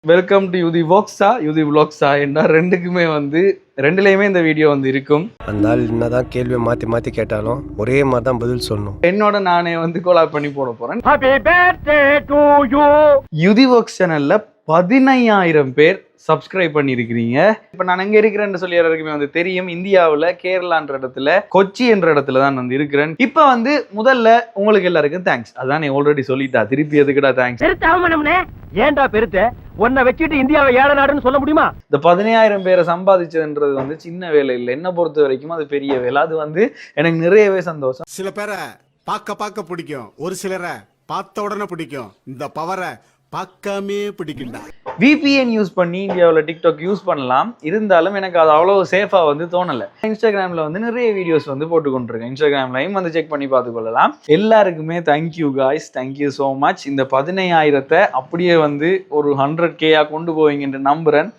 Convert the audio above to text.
Welcome to யுதி வோக்ஸா யுதி வ்ளாக்ஸா என்ற ரெண்டுக்குமே வந்து ரெண்டுலேயுமே இந்த வீடியோ வந்து இருக்கும். அந்த ஆள் என்னதான் கேள்வியை மாற்றி மாற்றி கேட்டாலும் ஒரே மாதிரி தான் பதில் சொல்லணும். என்னோட நானே வந்து கோலாப் பண்ணி போட போறேன். யுதி வோக்ஸ் சேனல்ல 15,000 பேர் சப்ஸ்கிரைப் பண்ணியிருக்கிறீங்க. இப்போ நான் எங்கே இருக்கிறேன்னு சொல்லி எல்லாருக்குமே வந்து தெரியும். இந்தியாவில் கேரளான்ற இடத்துல கொச்சி என்ற இடத்துல தான் வந்து இருக்கிறேன். இப்போ வந்து முதல்ல உங்களுக்கு எல்லாருக்கும் தேங்க்ஸ். அதான் நீ ஆல்ரெடி சொல்லிட்டா, திருப்பி எதுக்குடா தேங்க்ஸ்? ஏன்டா பெருத்த உன்னை வச்சுட்டு இந்தியாவை ஏழ நாடுன்னு சொல்ல முடியுமா? இந்த 15,000 பேரை சம்பாதிச்சதுன்றது வந்து சின்ன வேலை இல்லை. என்ன பொறுத்த வரைக்கும் அது பெரிய வேலை. அது வந்து எனக்கு நிறையவே சந்தோஷம். சில பேரை பார்க்க பிடிக்கும், ஒரு சிலரை பார்த்த உடனே பிடிக்கும். இந்த பவரை பார்க்காமே பிடிக்கும்டா. VPN யூஸ் பண்ணி இந்தியாவில் டிக்டாக் யூஸ் பண்ணலாம். இருந்தாலும் எனக்கு அது அவ்வளோ சேஃபாக வந்து தோணலை. இன்ஸ்டாகிராமில் வந்து நிறைய வீடியோஸ் வந்து போட்டு கொண்டிருக்கேன். இன்ஸ்டாகிராம்லையும் வந்து செக் பண்ணி பார்த்துக்கொள்ளலாம். எல்லாருக்குமே thank you guys, thank you so much. இந்த 15,000 அப்படியே வந்து ஒரு 100K கொண்டு போவீங்கன்னு நம்புறேன்.